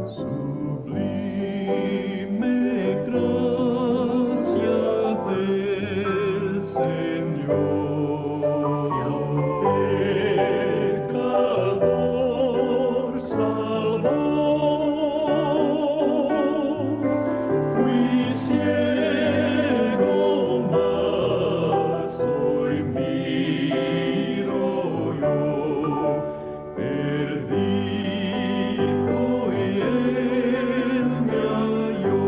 Sublime gracia del Señor, pecador salvó. Fui ciego, mas hoy miro yo, perdido y él me halló.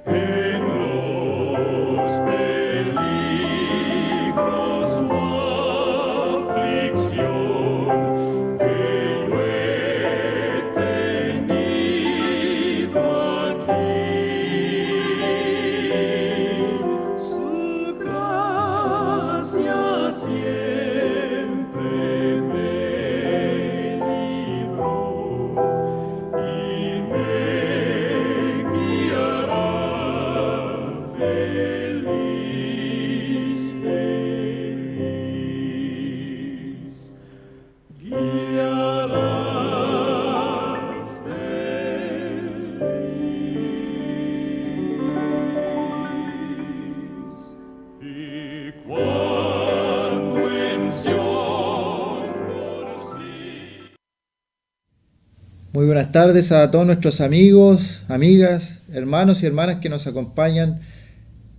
En los peligros o aflicción que yo he tenido aquí, su gracia siempre me libró y me guiará feliz, feliz, guiará feliz. Y cuando en Sion por sí. Muy buenas tardes a todos nuestros amigos, amigas, hermanos y hermanas que nos acompañan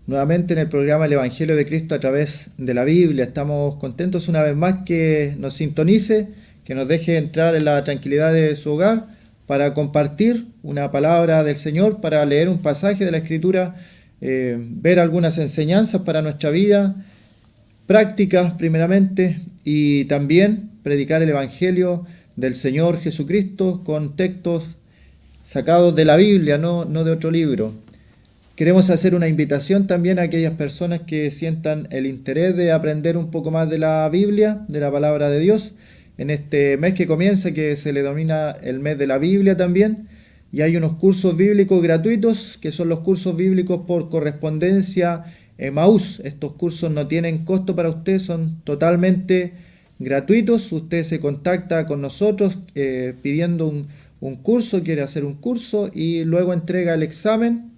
nuevamente en el programa El Evangelio de Cristo a través de la Biblia. Estamos contentos una vez más que nos sintonice, que nos deje entrar en la tranquilidad de su hogar para compartir una palabra del Señor, para leer un pasaje de la Escritura, ver algunas enseñanzas para nuestra vida, prácticas primeramente, y también predicar el Evangelio del Señor Jesucristo con textos sacados de la Biblia, no de otro libro. Queremos hacer una invitación también a aquellas personas que sientan el interés de aprender un poco más de la Biblia, de la palabra de Dios, en este mes que comienza, que se le denomina el mes de la Biblia también, y hay unos cursos bíblicos gratuitos, que son los cursos bíblicos por correspondencia Emaús. Estos cursos no tienen costo para usted, son totalmente gratuitos. Usted se contacta con nosotros pidiendo un curso, quiere hacer un curso, y luego entrega el examen,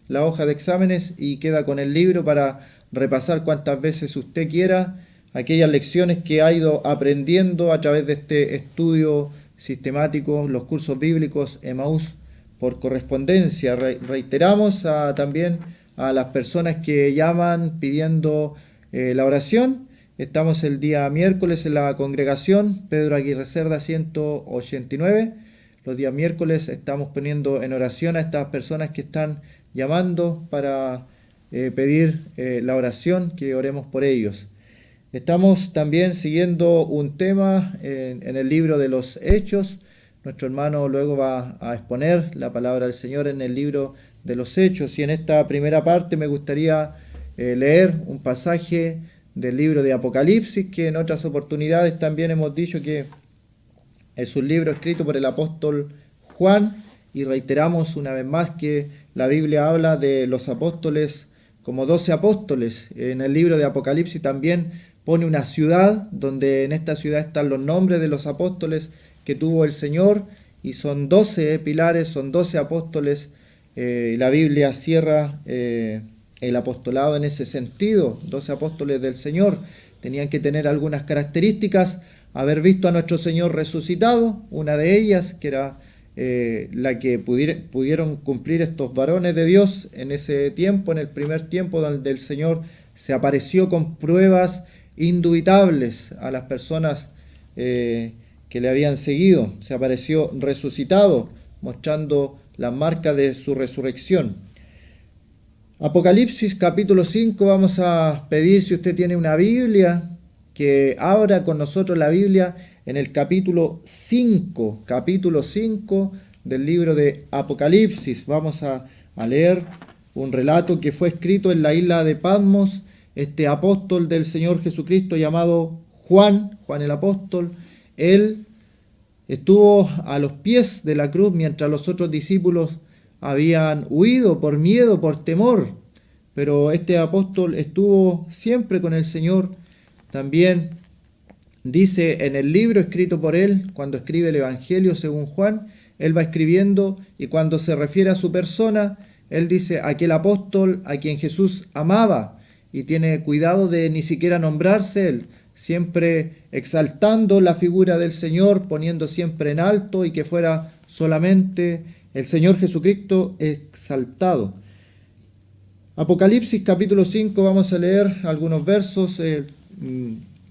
la hoja de exámenes, y queda con el libro para repasar cuantas veces usted quiera aquellas lecciones que ha ido aprendiendo a través de este estudio sistemático, los cursos bíblicos Emaús por correspondencia. Reiteramos también a las personas que llaman pidiendo la oración. Estamos el día miércoles en la congregación Pedro Aguirre Cerda 189. Los días miércoles estamos poniendo en oración a estas personas que están llamando para pedir la oración, que oremos por ellos. Estamos también siguiendo un tema en el libro de los Hechos. Nuestro hermano luego va a exponer la palabra del Señor en el libro de los Hechos. Y en esta primera parte me gustaría leer un pasaje del libro de Apocalipsis, que en otras oportunidades también hemos dicho que es un libro escrito por el apóstol Juan, y reiteramos una vez más que la Biblia habla de los apóstoles como 12 apóstoles. En el libro de Apocalipsis también pone una ciudad, donde en esta ciudad están los nombres de los apóstoles que tuvo el Señor, y son 12 pilares, son 12 apóstoles. La Biblia cierra el apostolado en ese sentido. 12 apóstoles del Señor tenían que tener algunas características: haber visto a nuestro Señor resucitado, una de ellas, que era la que pudieron cumplir estos varones de Dios en ese tiempo, en el primer tiempo, donde el Señor se apareció con pruebas indubitables a las personas que le habían seguido. Se apareció resucitado, mostrando las marcas de su resurrección. Apocalipsis capítulo 5, vamos a pedir, si usted tiene una Biblia, que abra con nosotros la Biblia en el capítulo 5 del libro de Apocalipsis. Vamos a leer un relato que fue escrito en la isla de Patmos. Este apóstol del Señor Jesucristo llamado Juan el apóstol, él estuvo a los pies de la cruz mientras los otros discípulos habían huido por miedo, por temor, pero este apóstol estuvo siempre con el Señor. También dice en el libro escrito por él, cuando escribe el Evangelio según Juan, él va escribiendo y cuando se refiere a su persona, él dice aquel apóstol a quien Jesús amaba y tiene cuidado de ni siquiera nombrarse él, siempre exaltando la figura del Señor, poniendo siempre en alto y que fuera solamente el Señor Jesucristo exaltado. Apocalipsis capítulo 5, vamos a leer algunos versos.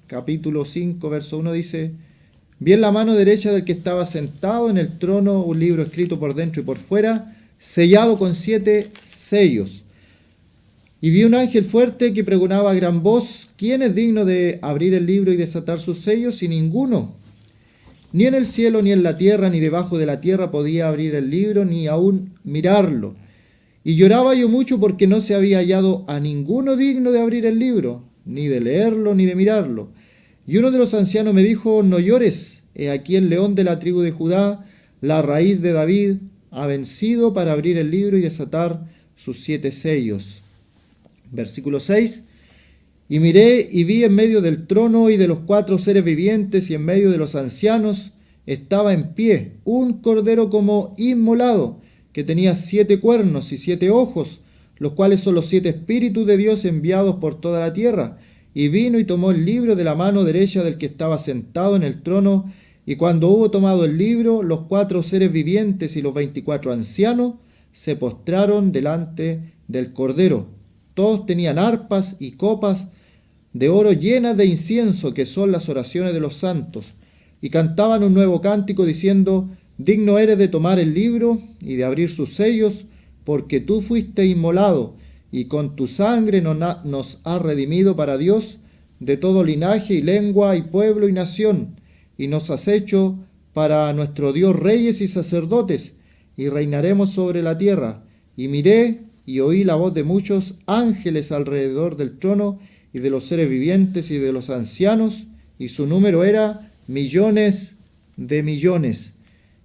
Capítulo 5, verso 1 dice: vi en la mano derecha del que estaba sentado en el trono un libro escrito por dentro y por fuera, sellado con 7 sellos. Y vi un ángel fuerte que pregonaba a gran voz: ¿quién es digno de abrir el libro y desatar sus sellos? Y ninguno, ni en el cielo, ni en la tierra, ni debajo de la tierra podía abrir el libro, ni aún mirarlo. Y lloraba yo mucho porque no se había hallado a ninguno digno de abrir el libro, ni de leerlo, ni de mirarlo. Y uno de los ancianos me dijo: no llores, he aquí el león de la tribu de Judá, la raíz de David, ha vencido para abrir el libro y desatar sus 7 sellos. Versículo 6. Y miré y vi en medio del trono y de los 4 seres vivientes y en medio de los ancianos estaba en pie un cordero como inmolado, que tenía 7 cuernos y 7 ojos, los cuales son los 7 espíritus de Dios enviados por toda la tierra. Y vino y tomó el libro de la mano derecha del que estaba sentado en el trono, y cuando hubo tomado el libro, los 4 seres vivientes y los 24 ancianos se postraron delante del cordero. Todos tenían arpas y copas de oro llenas de incienso, que son las oraciones de los santos, y cantaban un nuevo cántico diciendo: digno eres de tomar el libro y de abrir sus sellos, porque tú fuiste inmolado, y con tu sangre nos has redimido para Dios de todo linaje y lengua y pueblo y nación, y nos has hecho para nuestro Dios reyes y sacerdotes, y reinaremos sobre la tierra. Y miré y oí la voz de muchos ángeles alrededor del trono, y de los seres vivientes y de los ancianos, y su número era millones de millones,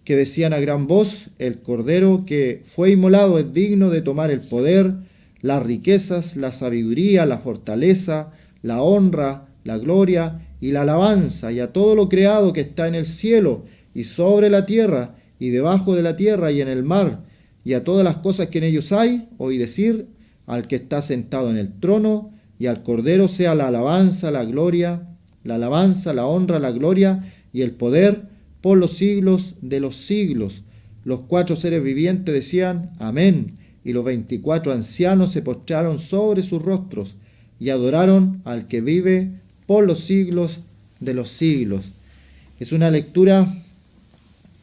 que decían a gran voz: el cordero que fue inmolado es digno de tomar el poder, las riquezas, la sabiduría, la fortaleza, la honra, la gloria y la alabanza, y a todo lo creado que está en el cielo y sobre la tierra y debajo de la tierra y en el mar, y a todas las cosas que en ellos hay. Oí decir al que está sentado en el trono y al cordero sea la alabanza, la gloria, la alabanza, la honra, la gloria y el poder por los siglos de los siglos. Los 4 seres vivientes decían: amén. Y los 24 ancianos se postraron sobre sus rostros y adoraron al que vive por los siglos de los siglos. Es una lectura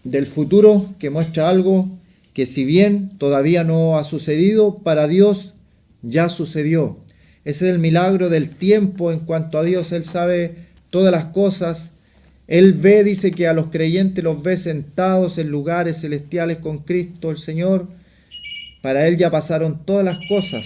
del futuro que muestra algo que, si bien todavía no ha sucedido, para Dios ya sucedió. Ese es el milagro del tiempo en cuanto a Dios. Él sabe todas las cosas. Él ve, dice que a los creyentes los ve sentados en lugares celestiales con Cristo el Señor. Para Él ya pasaron todas las cosas,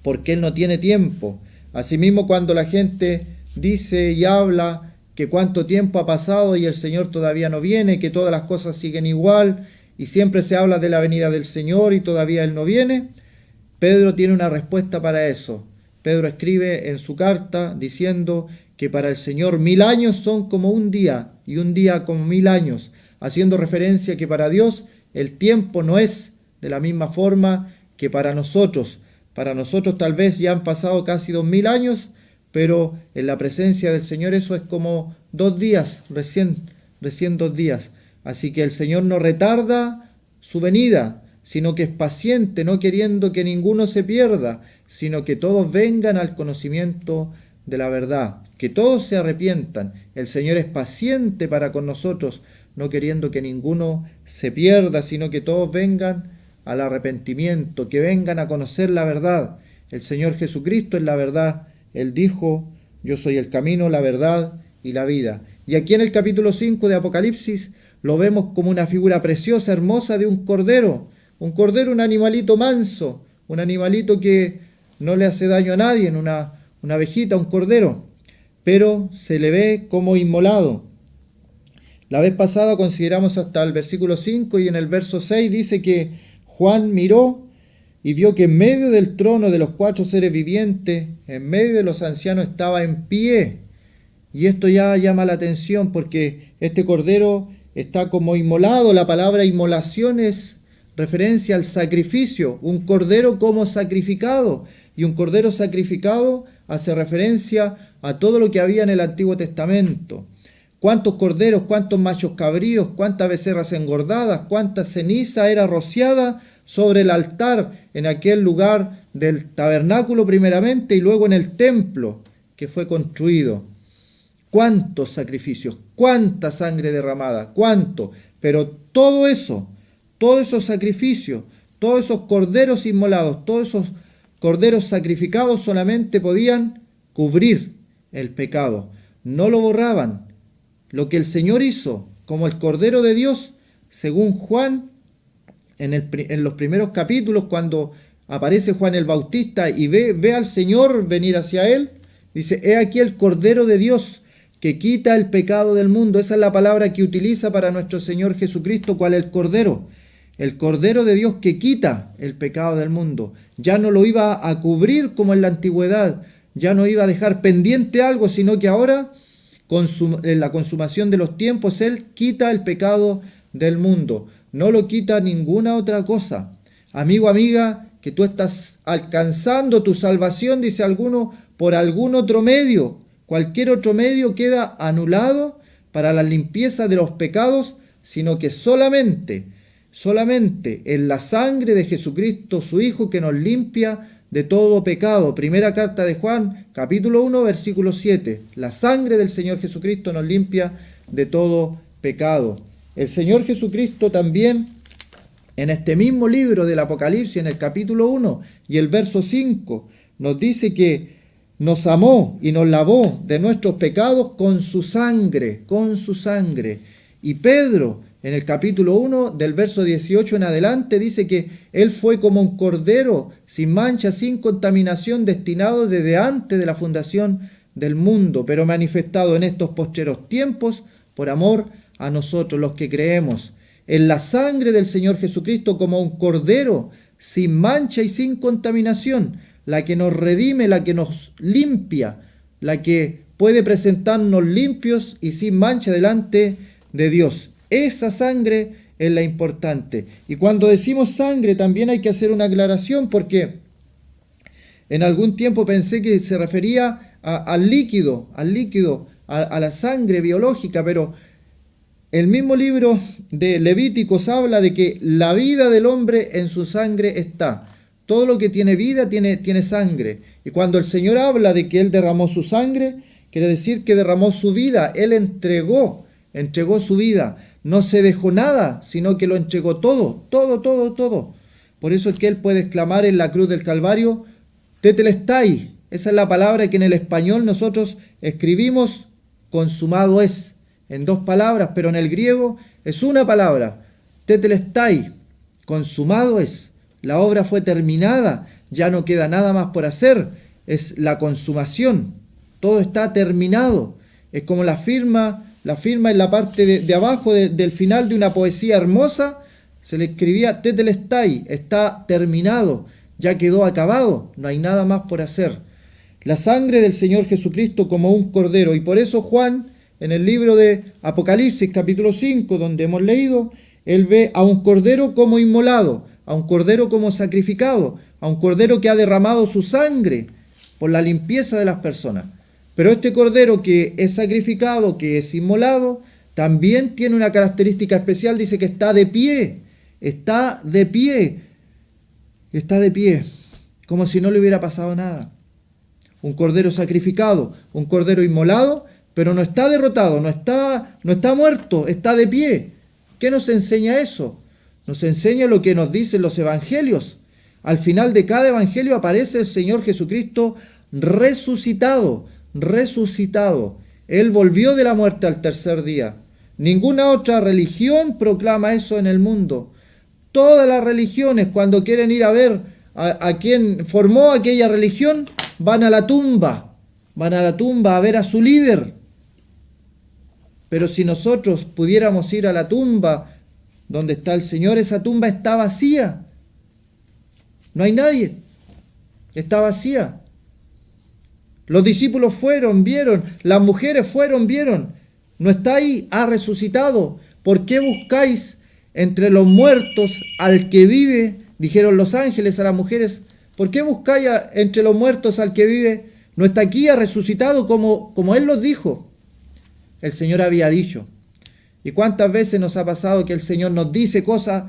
porque Él no tiene tiempo. Asimismo, cuando la gente dice y habla que cuánto tiempo ha pasado y el Señor todavía no viene, que todas las cosas siguen igual, y siempre se habla de la venida del Señor y todavía Él no viene, Pedro tiene una respuesta para eso. Pedro escribe en su carta diciendo que para el Señor 1000 años son como un día, y un día como 1000 años, haciendo referencia que para Dios el tiempo no es de la misma forma que para nosotros. Para nosotros tal vez ya han pasado casi 2000 años, pero en la presencia del Señor eso es como 2 días, recién 2 días. Así que el Señor no retarda su venida, sino que es paciente, no queriendo que ninguno se pierda, sino que todos vengan al conocimiento de la verdad, que todos se arrepientan. El Señor es paciente para con nosotros, no queriendo que ninguno se pierda, sino que todos vengan al arrepentimiento, que vengan a conocer la verdad. El Señor Jesucristo es la verdad. Él dijo: yo soy el camino, la verdad y la vida. Y aquí en el capítulo 5 de Apocalipsis lo vemos como una figura preciosa, hermosa de un cordero, un animalito manso, un animalito que no le hace daño a nadie, una abejita, un cordero, pero se le ve como inmolado. La vez pasada consideramos hasta el versículo 5 y en el verso 6 dice que Juan miró y vio que en medio del trono de los 4 seres vivientes, en medio de los ancianos, estaba en pie Y esto ya llama la atención porque este cordero está como inmolado. La palabra inmolación es referencia al sacrificio, un cordero como sacrificado. Y un cordero sacrificado hace referencia a todo lo que había en el Antiguo Testamento. Cuántos corderos, cuántos machos cabríos, cuántas becerras engordadas, cuánta ceniza era rociada sobre el altar en aquel lugar del tabernáculo primeramente y luego en el templo que fue construido. Cuántos sacrificios, cuánta sangre derramada, cuánto. Pero todo eso, todos esos sacrificios, todos esos corderos inmolados, todos esos corderos sacrificados solamente podían cubrir el pecado. No lo borraban. Lo que el Señor hizo como el Cordero de Dios, según Juan, en los primeros capítulos, cuando aparece Juan el Bautista y ve al Señor venir hacia él, dice, he aquí el Cordero de Dios que quita el pecado del mundo. Esa es la palabra que utiliza para nuestro Señor Jesucristo. ¿Cuál es el Cordero? El Cordero de Dios que quita el pecado del mundo. Ya no lo iba a cubrir como en la antigüedad, ya no iba a dejar pendiente algo, sino que ahora, en la consumación de los tiempos, Él quita el pecado del mundo. No lo quita ninguna otra cosa. Amigo, amiga, que tú estás alcanzando tu salvación, dice alguno, por algún otro medio. Cualquier otro medio queda anulado para la limpieza de los pecados, sino que solamente en la sangre de Jesucristo, su Hijo, que nos limpia de todo pecado. Primera carta de Juan, capítulo 1, versículo 7. La sangre del Señor Jesucristo nos limpia de todo pecado. El Señor Jesucristo también, en este mismo libro del Apocalipsis, en el capítulo 1 y el verso 5, nos dice que nos amó y nos lavó de nuestros pecados con su sangre, con su sangre. Y Pedro, en el capítulo 1, del verso 18 en adelante, dice que Él fue como un cordero sin mancha, sin contaminación, destinado desde antes de la fundación del mundo, pero manifestado en estos postreros tiempos por amor a nosotros, los que creemos. En la sangre del Señor Jesucristo como un cordero sin mancha y sin contaminación, la que nos redime, la que nos limpia, la que puede presentarnos limpios y sin mancha delante de Dios. Esa sangre es la importante. Y cuando decimos sangre también hay que hacer una aclaración, porque en algún tiempo pensé que se refería al líquido, a la sangre biológica, pero el mismo libro de Levíticos habla de que la vida del hombre en su sangre está. Todo lo que tiene vida tiene sangre. Y cuando el Señor habla de que Él derramó su sangre, quiere decir que derramó su vida. Él entregó su vida. No se dejó nada, sino que lo entregó todo. Por eso es que Él puede exclamar en la cruz del Calvario, tetelestai. Esa es la palabra que en el español nosotros escribimos consumado es, en dos palabras, pero en el griego es una palabra, tetelestai, consumado es. La obra fue terminada, ya no queda nada más por hacer, es la consumación, todo está terminado. Es como la firma en la parte de abajo del final de una poesía hermosa, se le escribía tetelestai, está terminado, ya quedó acabado, no hay nada más por hacer. La sangre del Señor Jesucristo como un cordero, y por eso Juan, en el libro de Apocalipsis capítulo 5, donde hemos leído, él ve a un cordero como inmolado, a un cordero como sacrificado, a un cordero que ha derramado su sangre por la limpieza de las personas. Pero este cordero que es sacrificado, que es inmolado, también tiene una característica especial, dice que está de pie, como si no le hubiera pasado nada. Un cordero sacrificado, un cordero inmolado, pero no está derrotado, no está muerto, está de pie. ¿Qué nos enseña eso? Nos enseña lo que nos dicen los evangelios. Al final de cada evangelio aparece el Señor Jesucristo resucitado. Él volvió de la muerte al tercer día. Ninguna otra religión proclama eso en el mundo. Todas las religiones, cuando quieren ir a ver a quien formó aquella religión, van a la tumba a ver a su líder. Pero si nosotros pudiéramos ir a la tumba donde está el Señor, esa tumba está vacía. No hay nadie. Está vacía. Los discípulos fueron, vieron, las mujeres fueron, vieron. No está ahí, ha resucitado. ¿Por qué buscáis entre los muertos al que vive? Dijeron los ángeles a las mujeres. ¿Por qué buscáis entre los muertos al que vive? No está aquí, ha resucitado como Él los dijo. El Señor había dicho. ¿Y cuántas veces nos ha pasado que el Señor nos dice cosas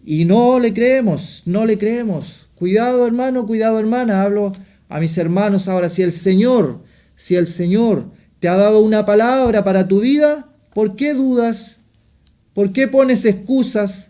y no le creemos, no le creemos? Cuidado, hermano, cuidado, hermana. Hablo a mis hermanos ahora. Si el Señor te ha dado una palabra para tu vida, ¿por qué dudas? ¿Por qué pones excusas?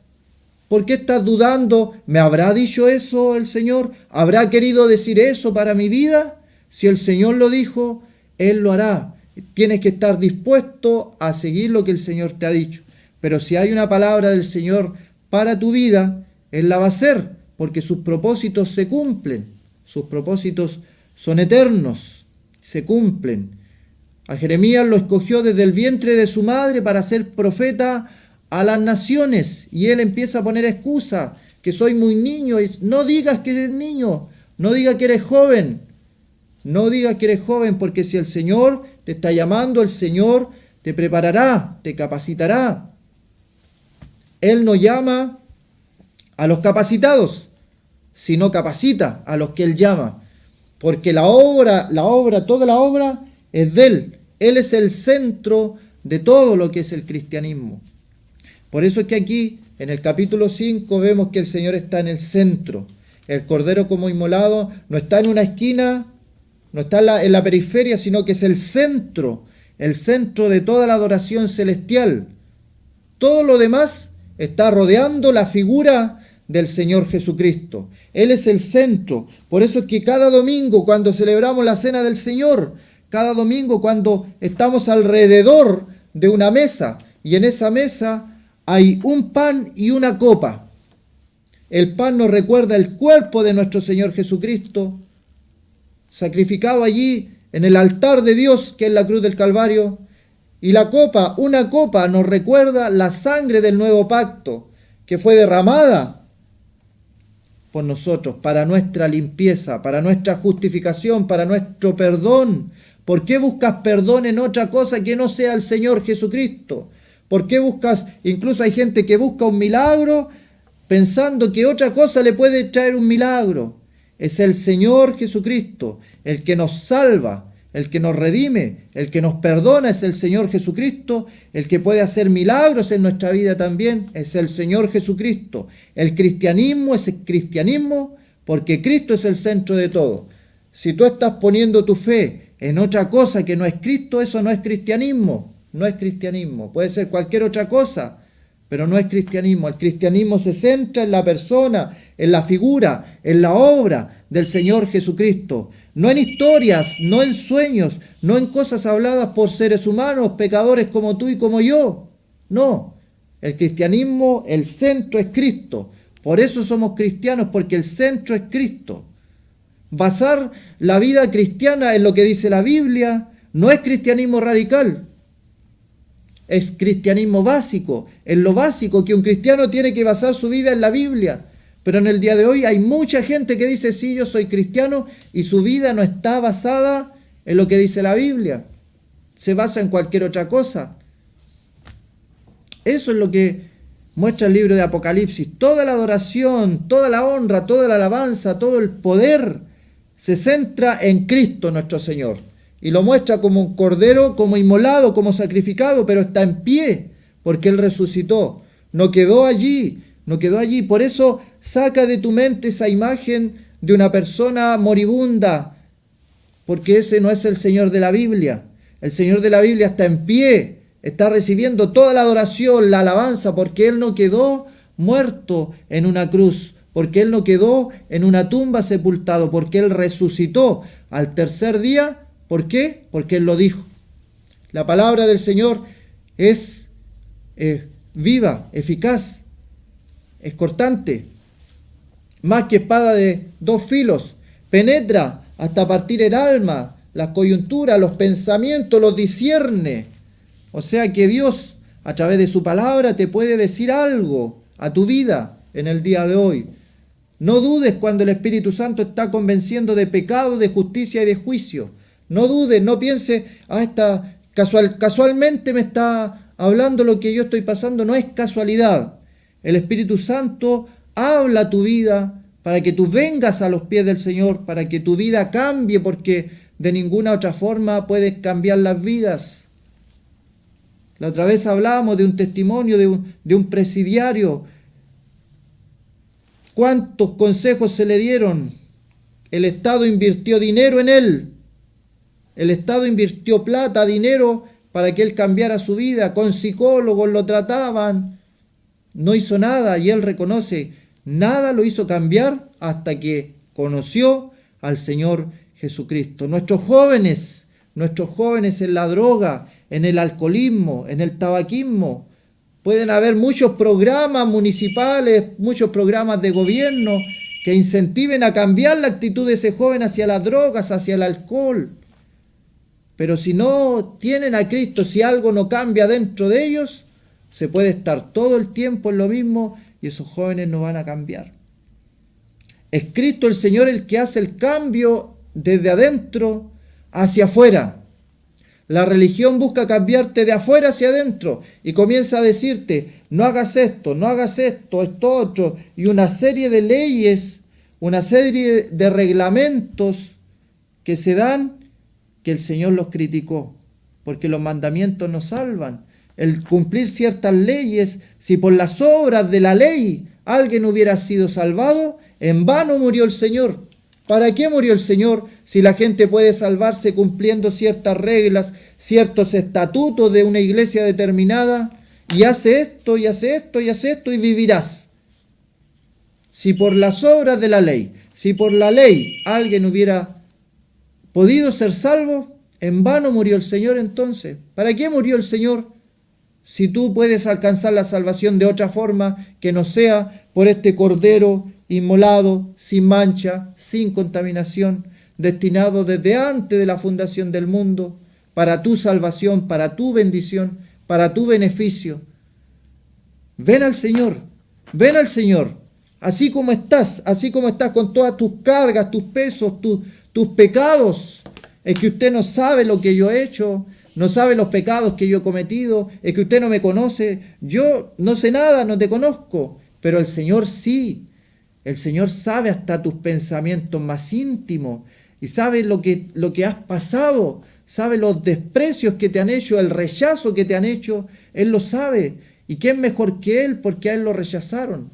¿Por qué estás dudando? ¿Me habrá dicho eso el Señor? ¿Habrá querido decir eso para mi vida? Si el Señor lo dijo, Él lo hará. Tienes que estar dispuesto a seguir lo que el Señor te ha dicho. Pero si hay una palabra del Señor para tu vida, Él la va a hacer, porque sus propósitos se cumplen. Sus propósitos son eternos, se cumplen. A Jeremías lo escogió desde el vientre de su madre para ser profeta a las naciones. Y él empieza a poner excusa, que soy muy niño. No digas que eres niño, no digas que eres joven. No digas que eres joven, porque si el Señor te está llamando, el Señor te preparará, te capacitará. Él no llama a los capacitados, sino capacita a los que Él llama. Porque toda la obra es de Él. Él es el centro de todo lo que es el cristianismo. Por eso es que aquí, en el capítulo 5, vemos que el Señor está en el centro. El Cordero como inmolado no está en una esquina, no está en la periferia, sino que es el centro de toda la adoración celestial. Todo lo demás está rodeando la figura del Señor Jesucristo. Él es el centro. Por eso es que cada domingo, cuando celebramos la Cena del Señor, cada domingo cuando estamos alrededor de una mesa, y en esa mesa hay un pan y una copa. El pan nos recuerda el cuerpo de nuestro Señor Jesucristo, sacrificado allí en el altar de Dios, que es la cruz del Calvario. Y la copa, una copa, nos recuerda la sangre del nuevo pacto, que fue derramada por nosotros, para nuestra limpieza, para nuestra justificación, para nuestro perdón. ¿Por qué buscas perdón en otra cosa que no sea el Señor Jesucristo? ¿Por qué buscas? Incluso hay gente que busca un milagro pensando que otra cosa le puede traer un milagro. Es el Señor Jesucristo, el que nos salva, el que nos redime, el que nos perdona, es el Señor Jesucristo. El que puede hacer milagros en nuestra vida también es el Señor Jesucristo. El cristianismo es el cristianismo porque Cristo es el centro de todo. Si tú estás poniendo tu fe en otra cosa que no es Cristo, eso no es cristianismo. No es cristianismo. Puede ser cualquier otra cosa, pero no es cristianismo. El cristianismo se centra en la persona, en la figura, en la obra del Señor Jesucristo. No en historias, no en sueños, no en cosas habladas por seres humanos, pecadores como tú y como yo. No. El cristianismo, el centro es Cristo. Por eso somos cristianos, porque el centro es Cristo. Basar la vida cristiana en lo que dice la Biblia no es cristianismo radical. Es cristianismo básico, en lo básico que un cristiano tiene que basar su vida en la Biblia. Pero en el día de hoy hay mucha gente que dice, sí, yo soy cristiano, y su vida no está basada en lo que dice la Biblia. Se basa en cualquier otra cosa. Eso es lo que muestra el libro de Apocalipsis. Toda la adoración, toda la honra, toda la alabanza, todo el poder se centra en Cristo nuestro Señor. Y lo muestra como un cordero, como inmolado, como sacrificado, pero está en pie, porque Él resucitó. No quedó allí. Por eso saca de tu mente esa imagen de una persona moribunda, porque ese no es el Señor de la Biblia. El Señor de la Biblia está en pie, está recibiendo toda la adoración, la alabanza, porque Él no quedó muerto en una cruz, porque Él no quedó en una tumba sepultado, porque Él resucitó al tercer día. ¿Por qué? Porque Él lo dijo. La palabra del Señor es viva, eficaz, es cortante, más que espada de dos filos, penetra hasta partir el alma, las coyunturas, los pensamientos, los discierne. O sea que Dios, a través de su palabra, te puede decir algo a tu vida en el día de hoy. No dudes cuando el Espíritu Santo está convenciendo de pecado, de justicia y de juicio. No dudes, no pienses, casualmente me está hablando lo que yo estoy pasando. No es casualidad. El Espíritu Santo habla a tu vida para que tú vengas a los pies del Señor, para que tu vida cambie, porque de ninguna otra forma puedes cambiar las vidas. La otra vez hablábamos de un testimonio de un presidiario. ¿Cuántos consejos se le dieron? El Estado invirtió dinero en él. El Estado invirtió plata, dinero, para que él cambiara su vida. Con psicólogos lo trataban. No hizo nada y él reconoce, nada lo hizo cambiar hasta que conoció al Señor Jesucristo. Nuestros jóvenes en la droga, en el alcoholismo, en el tabaquismo. Pueden haber muchos programas municipales, muchos programas de gobierno que incentiven a cambiar la actitud de ese joven hacia las drogas, hacia el alcohol. Pero si no tienen a Cristo, si algo no cambia dentro de ellos, se puede estar todo el tiempo en lo mismo y esos jóvenes no van a cambiar. Es Cristo el Señor el que hace el cambio desde adentro hacia afuera. La religión busca cambiarte de afuera hacia adentro y comienza a decirte, no hagas esto, esto otro, y una serie de leyes, una serie de reglamentos que se dan, que el Señor los criticó, porque los mandamientos nos salvan. El cumplir ciertas leyes, si por las obras de la ley alguien hubiera sido salvado, en vano murió el Señor. ¿Para qué murió el Señor si la gente puede salvarse cumpliendo ciertas reglas, ciertos estatutos de una iglesia determinada? Y hace esto, y hace esto, y hace esto, y vivirás. Si por las obras de la ley, si por la ley alguien hubiera podido ser salvo, en vano murió el Señor entonces. ¿Para qué murió el Señor? Si tú puedes alcanzar la salvación de otra forma que no sea por este cordero inmolado, sin mancha, sin contaminación, destinado desde antes de la fundación del mundo, para tu salvación, para tu bendición, para tu beneficio. Ven al Señor, así como estás con todas tus cargas, tus pesos, tus pecados. Es que usted no sabe lo que yo he hecho, no sabe los pecados que yo he cometido, es que usted no me conoce, yo no sé nada, no te conozco, pero el Señor sí. El Señor sabe hasta tus pensamientos más íntimos y sabe lo que has pasado, sabe los desprecios que te han hecho, el rechazo que te han hecho, Él lo sabe. ¿Y quién mejor que Él? Porque a Él lo rechazaron.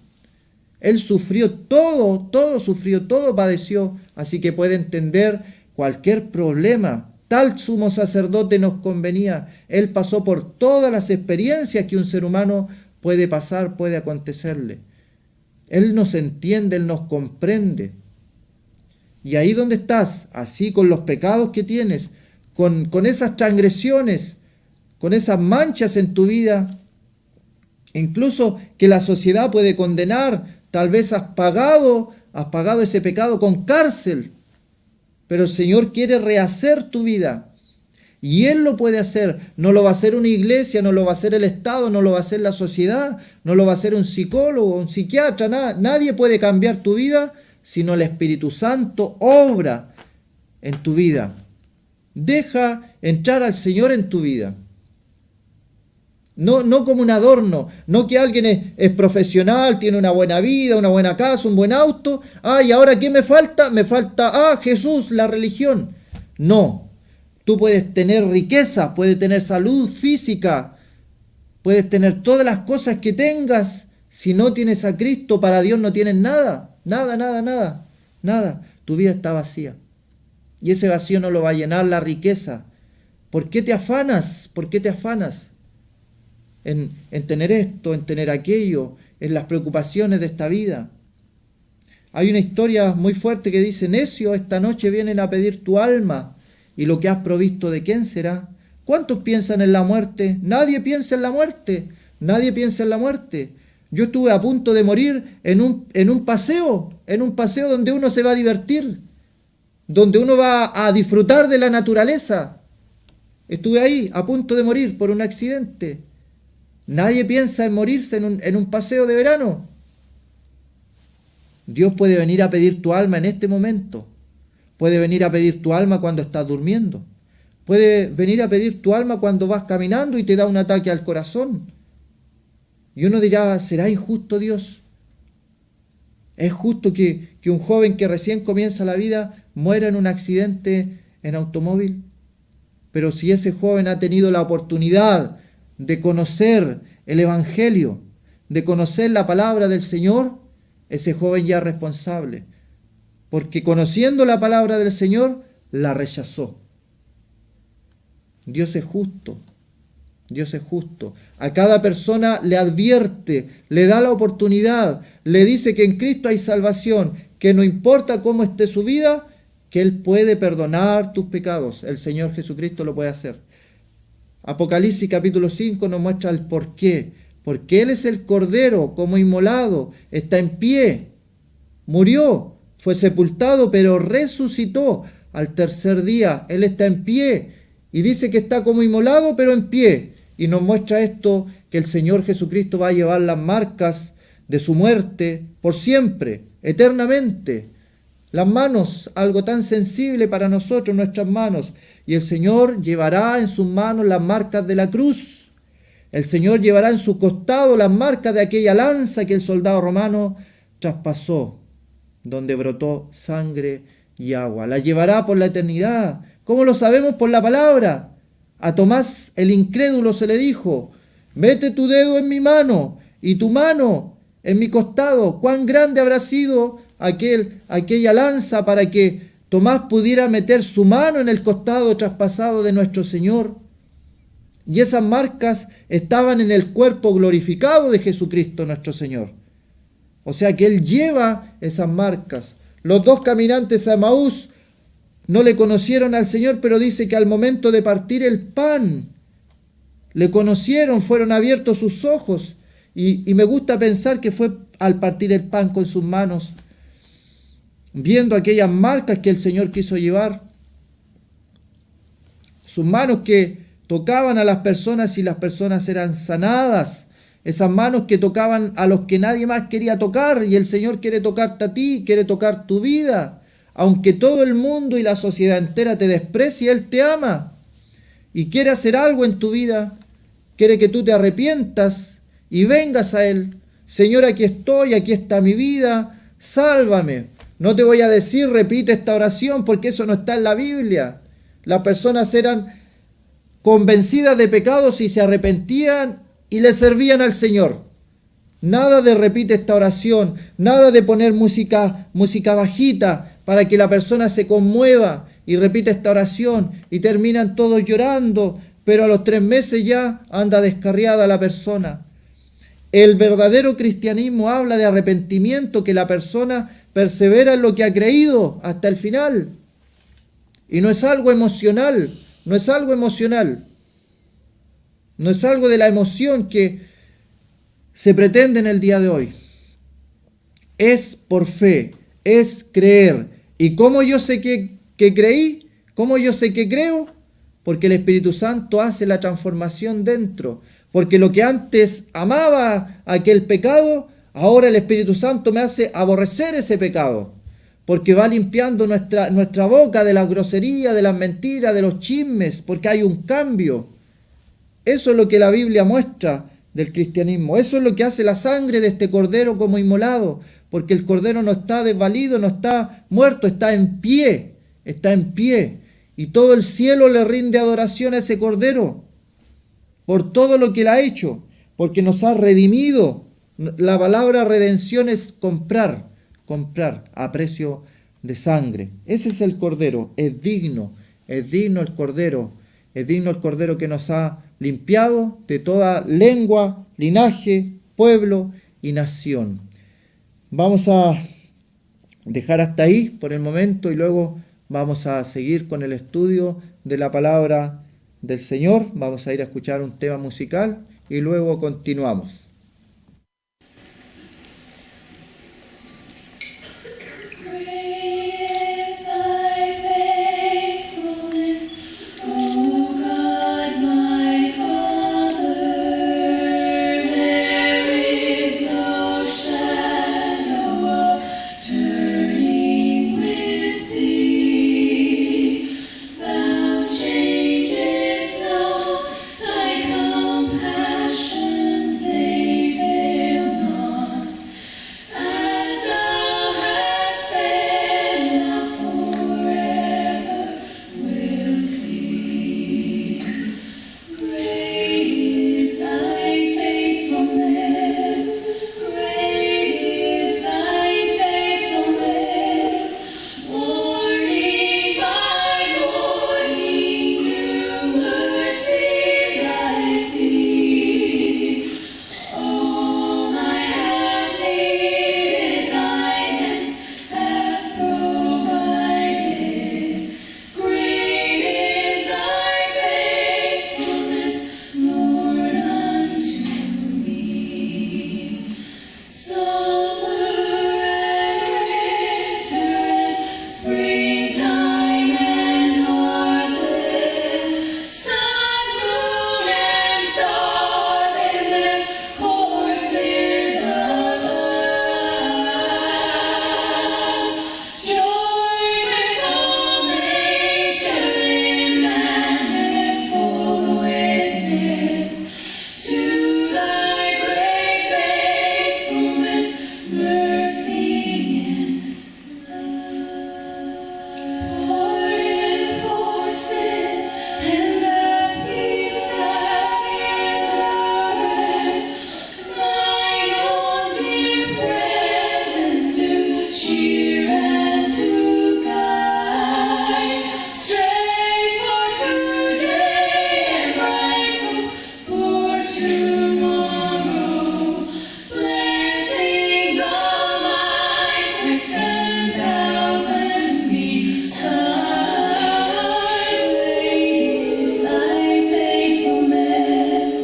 Él sufrió todo sufrió, todo padeció, así que puede entender cualquier problema. Tal sumo sacerdote nos convenía. Él pasó por todas las experiencias que un ser humano puede pasar, puede acontecerle. Él nos entiende, Él nos comprende. Y ahí donde estás, así con los pecados que tienes, con esas transgresiones, con esas manchas en tu vida, incluso que la sociedad puede condenar, tal vez has pagado ese pecado con cárcel, pero el Señor quiere rehacer tu vida. Y Él lo puede hacer. No lo va a hacer una iglesia, no lo va a hacer el Estado, no lo va a hacer la sociedad, no lo va a hacer un psicólogo, un psiquiatra, nada. Nadie puede cambiar tu vida, sino el Espíritu Santo obra en tu vida. Deja entrar al Señor en tu vida. No como un adorno, no que alguien es profesional, tiene una buena vida, una buena casa, un buen auto. ¿Y ahora qué me falta? Me falta, Jesús, la religión. No. Tú puedes tener riqueza, puedes tener salud física, puedes tener todas las cosas que tengas. Si no tienes a Cristo, para Dios no tienes nada. Nada. Tu vida está vacía. Y ese vacío no lo va a llenar la riqueza. ¿Por qué te afanas? En tener esto, en tener aquello, en las preocupaciones de esta vida. Hay una historia muy fuerte que dice, necio, esta noche vienen a pedir tu alma. ¿Y lo que has provisto de quién será? ¿Cuántos piensan en la muerte? Nadie piensa en la muerte. Yo estuve a punto de morir en un paseo donde uno se va a divertir, donde uno va a disfrutar de la naturaleza. Estuve ahí a punto de morir por un accidente. Nadie piensa en morirse en un paseo de verano. Dios puede venir a pedir tu alma en este momento. Puede venir a pedir tu alma cuando estás durmiendo. Puede venir a pedir tu alma cuando vas caminando y te da un ataque al corazón. Y uno dirá, ¿será injusto Dios? ¿Es justo que un joven que recién comienza la vida muera en un accidente en automóvil? Pero si ese joven ha tenido la oportunidad de conocer el Evangelio, de conocer la palabra del Señor, ese joven ya es responsable. Porque conociendo la palabra del Señor, la rechazó. Dios es justo. Dios es justo. A cada persona le advierte, le da la oportunidad, le dice que en Cristo hay salvación, que no importa cómo esté su vida, que Él puede perdonar tus pecados. El Señor Jesucristo lo puede hacer. Apocalipsis capítulo 5 nos muestra el por qué. Porque Él es el Cordero como inmolado, está en pie, murió, fue sepultado, pero resucitó al tercer día. Él está en pie y dice que está como inmolado, pero en pie. Y nos muestra esto, que el Señor Jesucristo va a llevar las marcas de su muerte por siempre, eternamente. Las manos, algo tan sensible para nosotros, nuestras manos. Y el Señor llevará en sus manos las marcas de la cruz. El Señor llevará en su costado las marcas de aquella lanza que el soldado romano traspasó, donde brotó sangre y agua. La llevará por la eternidad. ¿Cómo lo sabemos? Por la palabra. A Tomás el incrédulo se le dijo, mete tu dedo en mi mano y tu mano en mi costado. ¿Cuán grande habrá sido aquella lanza para que Tomás pudiera meter su mano en el costado traspasado de nuestro Señor? Y esas marcas estaban en el cuerpo glorificado de Jesucristo nuestro Señor. O sea que Él lleva esas marcas. Los dos caminantes a Emaús no le conocieron al Señor, pero dice que al momento de partir el pan, le conocieron, fueron abiertos sus ojos. Y me gusta pensar que fue al partir el pan con sus manos, viendo aquellas marcas que el Señor quiso llevar. Sus manos que tocaban a las personas y las personas eran sanadas. Esas manos que tocaban a los que nadie más quería tocar, y el Señor quiere tocarte a ti, quiere tocar tu vida. Aunque todo el mundo y la sociedad entera te desprecie, Él te ama y quiere hacer algo en tu vida. Quiere que tú te arrepientas y vengas a Él. Señor, aquí estoy, aquí está mi vida, sálvame. No te voy a decir, repite esta oración, porque eso no está en la Biblia. Las personas eran convencidas de pecados y se arrepentían y le servían al Señor. Nada de repite esta oración, nada de poner música bajita para que la persona se conmueva y repite esta oración y terminan todos llorando, pero a los 3 meses ya anda descarriada la persona. El verdadero cristianismo habla de arrepentimiento, que la persona persevera en lo que ha creído hasta el final. Y no es algo emocional, no es algo emocional. No es algo de la emoción que se pretende en el día de hoy. Es por fe, es creer. ¿Y cómo yo sé que creí? ¿Cómo yo sé que creo? Porque el Espíritu Santo hace la transformación dentro. Porque lo que antes amaba aquel pecado, ahora el Espíritu Santo me hace aborrecer ese pecado. Porque va limpiando nuestra boca de las groserías, de las mentiras, de los chismes, porque hay un cambio. Eso es lo que la Biblia muestra del cristianismo. Eso es lo que hace la sangre de este cordero como inmolado, porque el cordero no está desvalido, no está muerto, está en pie, y todo el cielo le rinde adoración a ese cordero por todo lo que él ha hecho, porque nos ha redimido. La palabra redención es comprar a precio de sangre. Ese es el cordero, es digno el cordero, que nos ha limpiado de toda lengua, linaje, pueblo y nación. Vamos a dejar hasta ahí por el momento y luego vamos a seguir con el estudio de la palabra del Señor. Vamos a ir a escuchar un tema musical y luego continuamos. Turning with thee. tomorrow. Blessings all mine with 10,000 beside. Great is thy faithfulness.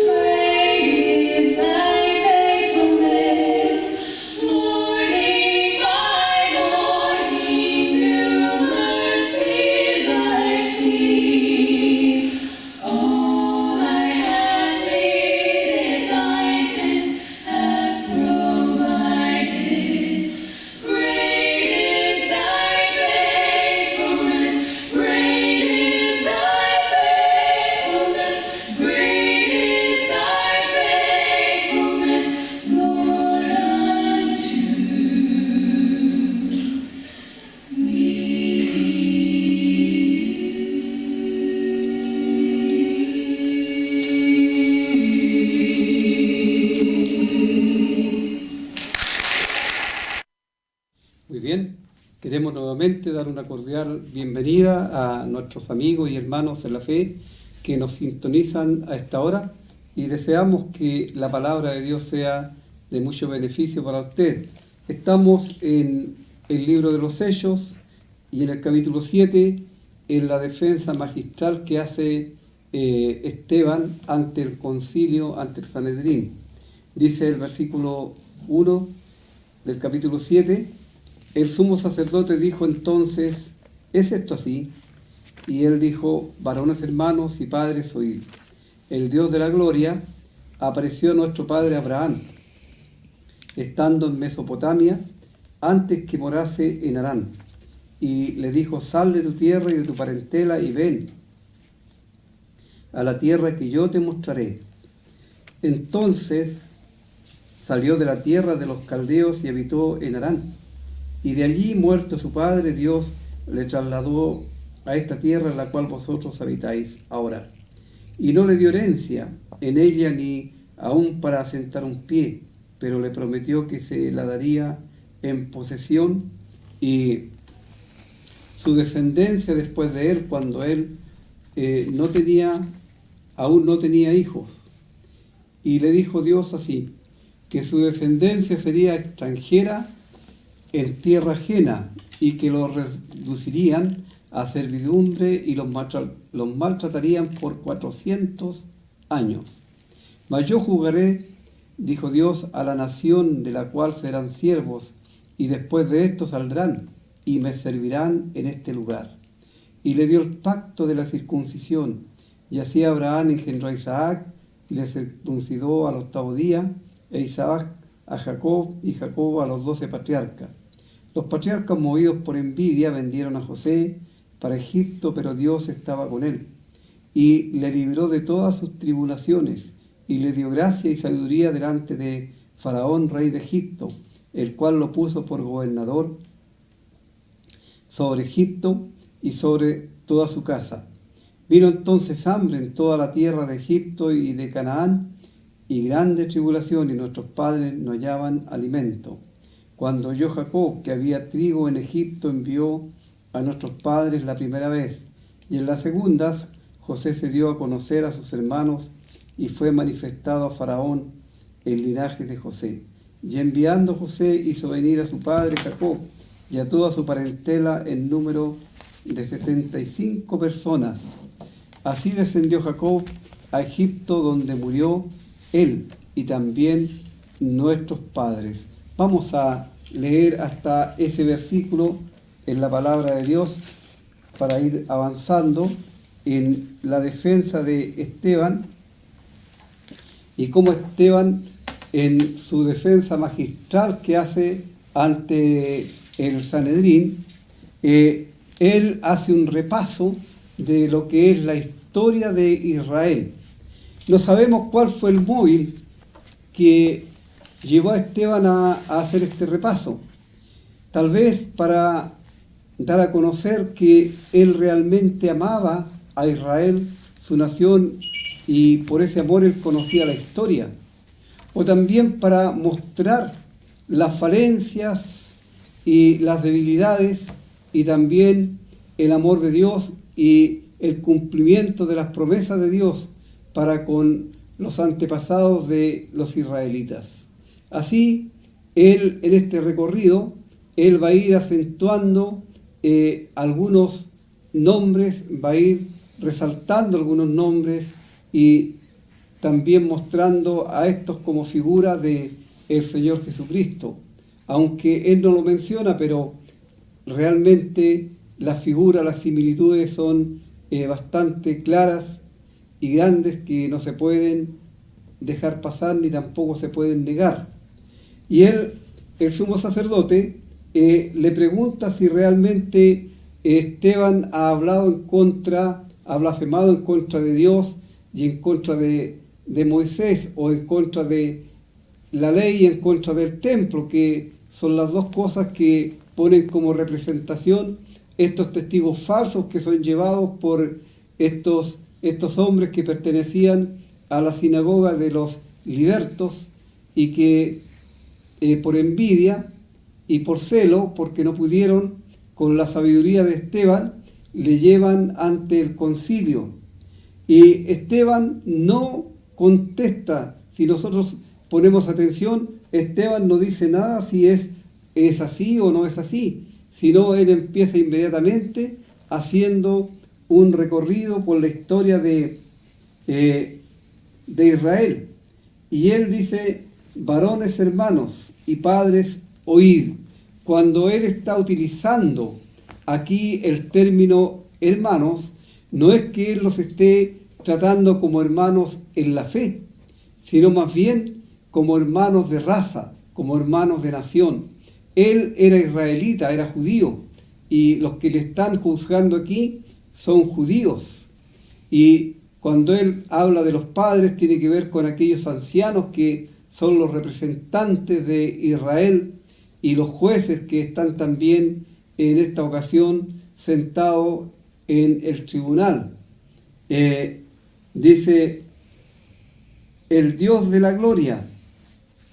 Great is thy faithfulness. Morning by morning, new mercies I see. All I have needed, thine hands have provided. Great is thy faithfulness. Great is thy faithfulness. Great is thy faithfulness, Lord, unto Muy bien, queremos nuevamente dar una cordial bienvenida a nuestros amigos y hermanos en la fe que nos sintonizan a esta hora y deseamos que la palabra de Dios sea de mucho beneficio para usted. Estamos en el libro de los Hechos y en el capítulo 7 en la defensa magistral que hace Esteban ante el concilio, ante el Sanedrín. Dice el versículo 1 del capítulo 7: el sumo sacerdote dijo entonces: ¿es esto así? Y él dijo: varones hermanos y padres, oíd. El Dios de la gloria apareció a nuestro padre Abraham, estando en Mesopotamia, antes que morase en Harán, y le dijo: sal de tu tierra y de tu parentela y ven a la tierra que yo te mostraré. Entonces salió de la tierra de los caldeos y habitó en Harán. Y de allí, muerto su padre, Dios le trasladó a esta tierra en la cual vosotros habitáis ahora. Y no le dio herencia en ella ni aún para asentar un pie, pero le prometió que se la daría en posesión y su descendencia después de él, cuando él aún no tenía hijos. Y le dijo Dios así: que su descendencia sería extranjera en tierra ajena, y que los reducirían a servidumbre y los maltratarían por 400 años. Mas yo juzgaré, dijo Dios, a la nación de la cual serán siervos, y después de esto saldrán y me servirán en este lugar. Y le dio el pacto de la circuncisión, y así Abraham engendró a Isaac, y le circuncidó al 8º día, e Isaac a Jacob, y Jacob a los 12 patriarcas. Los patriarcas, movidos por envidia, vendieron a José para Egipto, pero Dios estaba con él, y le libró de todas sus tribulaciones, y le dio gracia y sabiduría delante de Faraón, rey de Egipto, el cual lo puso por gobernador sobre Egipto y sobre toda su casa. Vino entonces hambre en toda la tierra de Egipto y de Canaán, y grande tribulación, y nuestros padres no hallaban alimento. Cuando oyó Jacob que había trigo en Egipto, envió a nuestros padres la primera vez, y en las segundas José se dio a conocer a sus hermanos, y fue manifestado a Faraón el linaje de José. Y enviando José hizo venir a su padre Jacob y a toda su parentela en número de 75 personas. Así descendió Jacob a Egipto, donde murió él y también nuestros padres. Vamos a leer hasta ese versículo en la palabra de Dios para ir avanzando en la defensa de Esteban, y cómo Esteban, en su defensa magistral que hace ante el Sanedrín, él hace un repaso de lo que es la historia de Israel. No sabemos cuál fue el móvil que llevó a Esteban a hacer este repaso. Tal vez para dar a conocer que él realmente amaba a Israel, su nación, y por ese amor él conocía la historia. O también para mostrar las falencias y las debilidades, y también el amor de Dios y el cumplimiento de las promesas de Dios para con los antepasados de los israelitas. Así, él en este recorrido, él va a ir acentuando algunos nombres, va a ir resaltando algunos nombres y también mostrando a estos como figuras de el Señor Jesucristo. Aunque él no lo menciona, pero realmente las figuras, las similitudes son bastante claras y grandes que no se pueden dejar pasar ni tampoco se pueden negar. Y él, el sumo sacerdote, le pregunta si realmente Esteban ha hablado en contra, ha blasfemado en contra de Dios y en contra de Moisés, o en contra de la ley y en contra del templo, que son las dos cosas que ponen como representación estos testigos falsos que son llevados por estos hombres que pertenecían a la sinagoga de los libertos y que por envidia y por celo, porque no pudieron con la sabiduría de Esteban, le llevan ante el concilio. Y Esteban no contesta. Si nosotros ponemos atención, Esteban no dice nada si es así o no es así, sino él empieza inmediatamente haciendo un recorrido por la historia de Israel. Y él dice: varones hermanos y padres, oíd. Cuando él está utilizando aquí el término hermanos, no es que él los esté tratando como hermanos en la fe, sino más bien como hermanos de raza, como hermanos de nación. Él era israelita, era judío, y los que le están juzgando aquí son judíos. Y cuando él habla de los padres, tiene que ver con aquellos ancianos que son los representantes de Israel y los jueces que están también en esta ocasión sentados en el tribunal. Dice: el Dios de la gloria,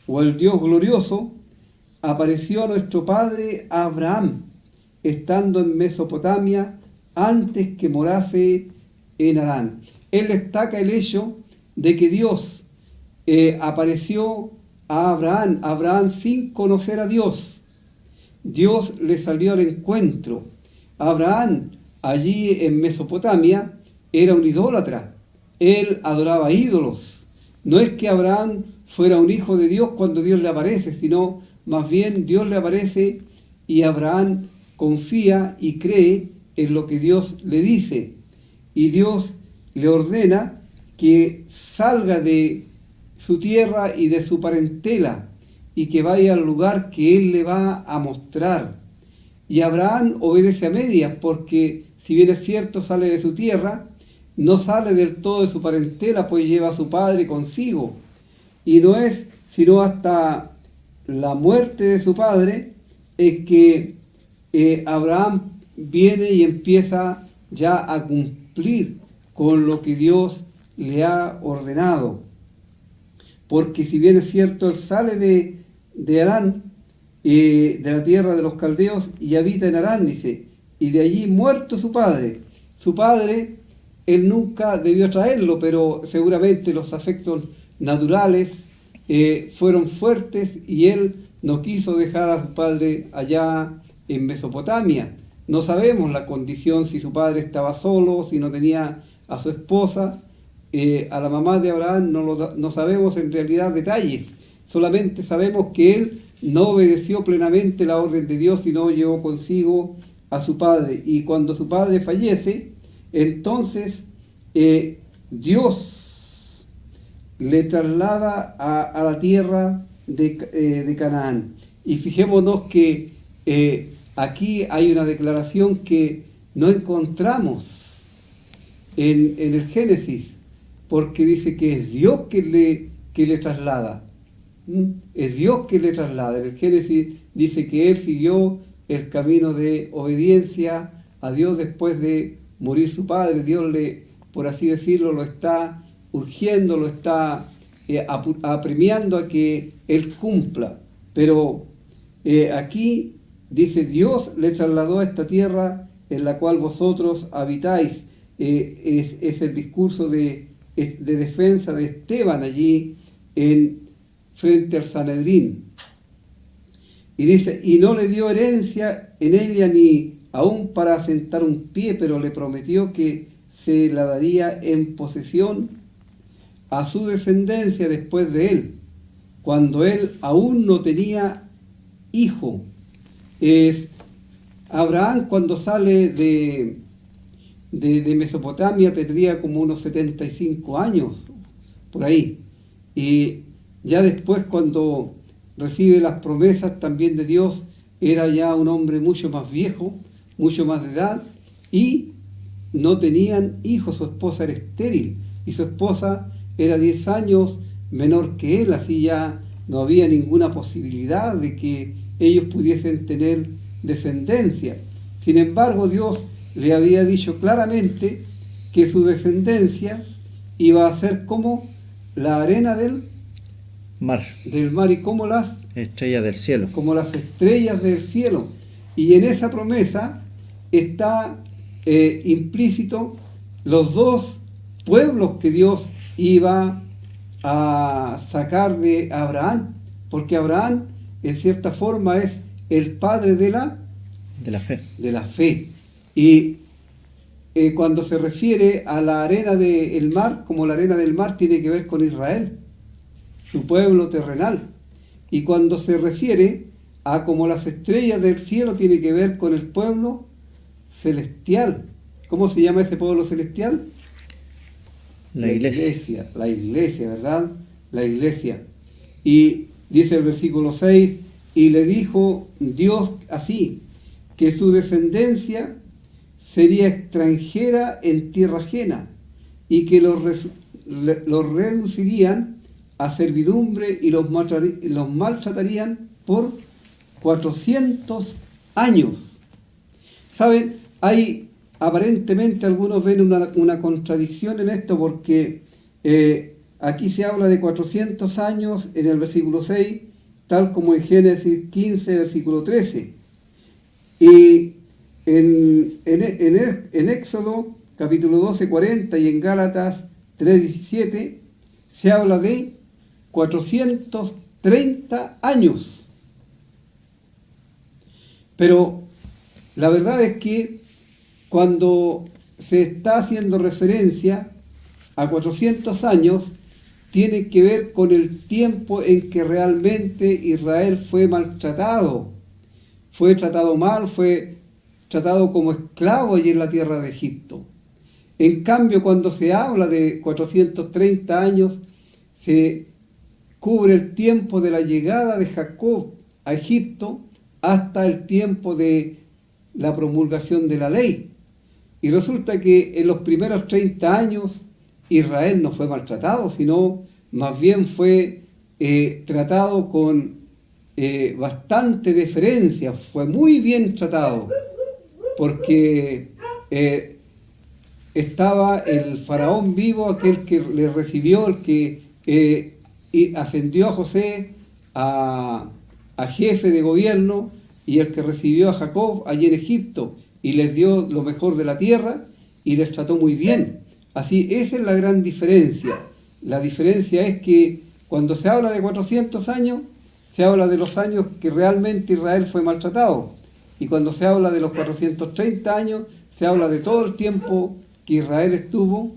o el Dios glorioso, apareció a nuestro padre Abraham, estando en Mesopotamia, antes que morase en Harán. Él destaca el hecho de que Dios apareció a Abraham sin conocer a Dios. Dios le salió al encuentro. Abraham, allí en Mesopotamia, era un idólatra. Él adoraba ídolos. No es que Abraham fuera un hijo de Dios cuando Dios le aparece, sino más bien Dios le aparece y Abraham confía y cree en lo que Dios le dice. Y Dios le ordena que salga de su tierra y de su parentela y que vaya al lugar que él le va a mostrar. Y Abraham obedece a medias, porque si bien es cierto sale de su tierra, no sale del todo de su parentela, pues lleva a su padre consigo. Y no es sino hasta la muerte de su padre es que Abraham viene y empieza ya a cumplir con lo que Dios le ha ordenado. Porque si bien es cierto, él sale de Harán, de la tierra de los caldeos, y habita en Harán, dice, y de allí muerto su padre. Su padre, él nunca debió traerlo, pero seguramente los afectos naturales fueron fuertes y él no quiso dejar a su padre allá en Mesopotamia. No sabemos la condición, si su padre estaba solo, si no tenía a su esposa. A la mamá de Abraham no sabemos en realidad detalles, solamente sabemos que él no obedeció plenamente la orden de Dios, sino llevó consigo a su padre. Y cuando su padre fallece, entonces Dios le traslada a la tierra de Canaán. Y fijémonos que aquí hay una declaración que no encontramos en el Génesis, porque dice que es Dios que le traslada. Es Dios que le traslada. En el Génesis dice que él siguió el camino de obediencia a Dios después de morir su padre. Dios le, por así decirlo, lo está urgiendo, lo está apremiando a que él cumpla. Pero aquí dice: Dios le trasladó a esta tierra en la cual vosotros habitáis. Es el discurso de de defensa de Esteban allí frente al Sanedrín. Y dice, y no le dio herencia en ella ni aún para asentar un pie, pero le prometió que se la daría en posesión a su descendencia después de él, cuando él aún no tenía hijo. Abraham, cuando sale de Mesopotamia, tendría como unos 75 años, por ahí. Y ya después, cuando recibe las promesas también de Dios, era ya un hombre mucho más viejo, mucho más de edad, y no tenían hijos. Su esposa era estéril, y su esposa era 10 años menor que él, así ya no había ninguna posibilidad de que ellos pudiesen tener descendencia. Sin embargo, Dios le había dicho claramente que su descendencia iba a ser como la arena del Mar, mar y como las estrella del cielo. como las estrellas del cielo. Y en esa promesa está implícito los dos pueblos que Dios iba a sacar de Abraham, porque Abraham en cierta forma es el padre de la fe. Y cuando se refiere a la arena del mar, como la arena del mar, tiene que ver con Israel, su pueblo terrenal. Y cuando se refiere a como las estrellas del cielo, tiene que ver con el pueblo celestial. ¿Cómo se llama ese pueblo celestial? La iglesia. La iglesia, ¿verdad? La iglesia. Y dice el versículo 6, y le dijo Dios así, que su descendencia sería extranjera en tierra ajena, y que los reducirían a servidumbre y los maltratarían por 400 años. ¿Saben? Hay aparentemente, algunos ven una contradicción en esto, porque aquí se habla de 400 años en el versículo 6, tal como en Génesis 15, versículo 13. Y en Éxodo capítulo 12, 40 y en Gálatas 3, 17 se habla de 430 años. Pero la verdad es que cuando se está haciendo referencia a 400 años, tiene que ver con el tiempo en que realmente Israel fue maltratado, fue tratado mal, fue tratado como esclavo allí en la tierra de Egipto. En cambio, cuando se habla de 430 años, se cubre el tiempo de la llegada de Jacob a Egipto hasta el tiempo de la promulgación de la ley. Y resulta que en los primeros 30 años Israel no fue maltratado, sino más bien fue tratado con bastante deferencia, fue muy bien tratado, porque estaba el faraón vivo, aquel que le recibió, el que ascendió a José a jefe de gobierno, y el que recibió a Jacob allí en Egipto y les dio lo mejor de la tierra y les trató muy bien. Así, esa es la gran diferencia. La diferencia es que cuando se habla de 400 años, se habla de los años que realmente Israel fue maltratado. Y cuando se habla de los 430 años, se habla de todo el tiempo que Israel estuvo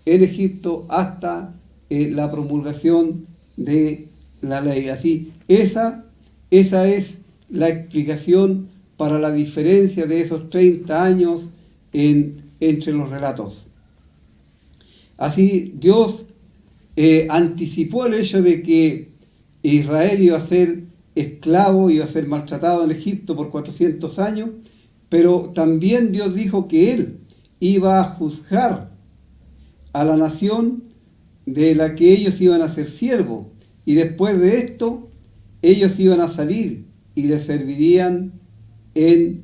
en Egipto hasta la promulgación de la ley. Así, esa es la explicación para la diferencia de esos 30 años entre los relatos. Así, Dios anticipó el hecho de que Israel iba a ser esclavo, iba a ser maltratado en Egipto por 400 años, pero también Dios dijo que Él iba a juzgar a la nación de la que ellos iban a ser siervos, y después de esto ellos iban a salir y le servirían en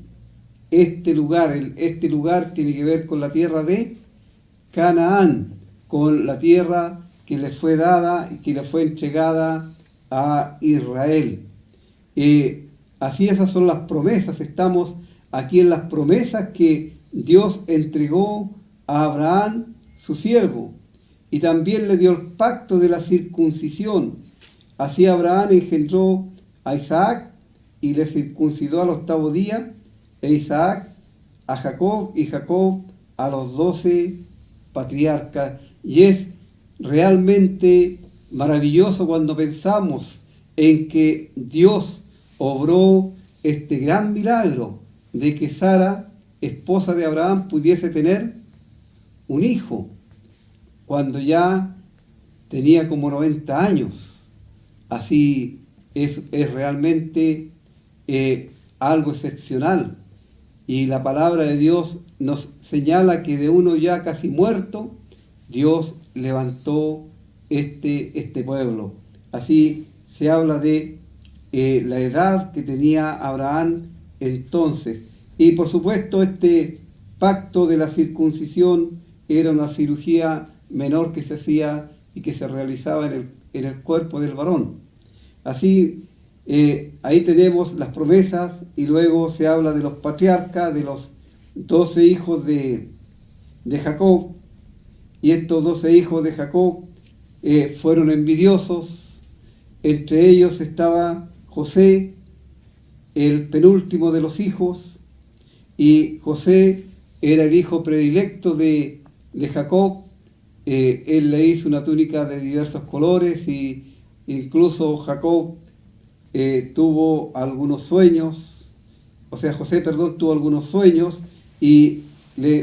este lugar. Este lugar tiene que ver con la tierra de Canaán, con la tierra que le fue dada y que le fue entregada a Israel. Así, esas son las promesas. Estamos aquí en las promesas que Dios entregó a Abraham, su siervo. y también le dio el pacto de la circuncisión. Así Abraham engendró a Isaac y le circuncidó al 8º día, e Isaac a Jacob y Jacob a los 12 patriarcas. Y es realmente maravilloso cuando pensamos en que Dios obró este gran milagro de que Sara, esposa de Abraham, pudiese tener un hijo cuando ya tenía como 90 años. Así es realmente algo excepcional. Y la palabra de Dios nos señala que de uno ya casi muerto, Dios levantó este pueblo. Así se habla de la edad que tenía Abraham entonces. Y por supuesto este pacto de la circuncisión era una cirugía menor que se hacía y que se realizaba en el cuerpo del varón. Así, ahí tenemos las promesas y luego se habla de los patriarcas, de los 12 hijos de Jacob. Y estos 12 hijos de Jacob fueron envidiosos. Entre ellos estaba José, el penúltimo de los hijos, y José era el hijo predilecto de Jacob. Él le hizo una túnica de diversos colores y incluso Jacob tuvo algunos sueños, José tuvo algunos sueños y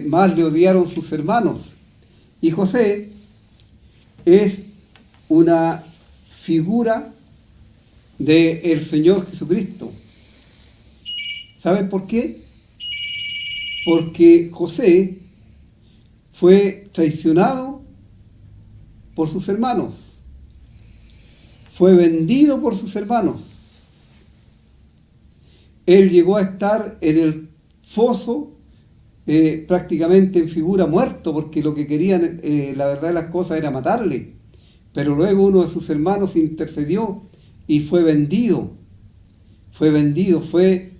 más le odiaron sus hermanos. Y José es una figura del Señor Jesucristo. ¿Saben por qué? Porque José fue traicionado por sus hermanos. Fue vendido por sus hermanos. Él llegó a estar en el foso prácticamente en figura muerto, porque lo que querían, la verdad de las cosas, era matarle. Pero luego uno de sus hermanos intercedió y fue vendido. Fue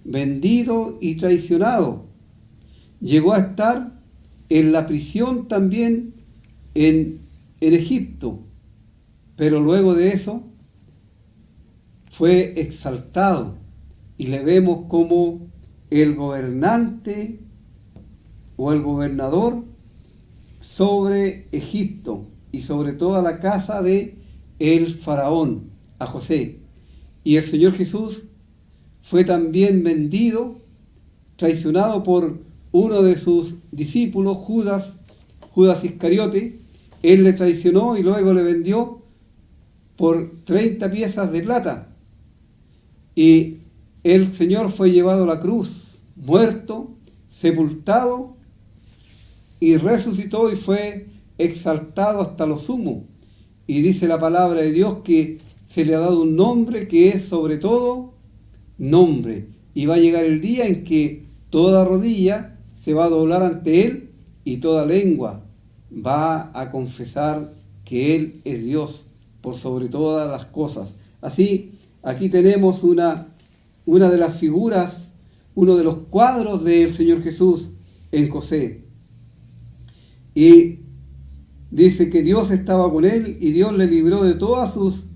vendido y traicionado. Llegó a estar en la prisión también en Egipto. Pero luego de eso fue exaltado y le vemos como el gobernante o el gobernador sobre Egipto y sobre toda la casa de el faraón, a José. Y el Señor Jesús fue también vendido, traicionado por uno de sus discípulos, Judas Iscariote. Él le traicionó y luego le vendió por 30 piezas de plata. Y el Señor fue llevado a la cruz, muerto, sepultado, y resucitó y fue exaltado hasta lo sumo. Y dice la palabra de Dios que se le ha dado un nombre que es sobre todo nombre. Y va a llegar el día en que toda rodilla se va a doblar ante Él y toda lengua va a confesar que Él es Dios por sobre todas las cosas. Así, aquí tenemos una de las figuras, uno de los cuadros del Señor Jesús en José. Y dice que Dios estaba con él y Dios le libró de todas sus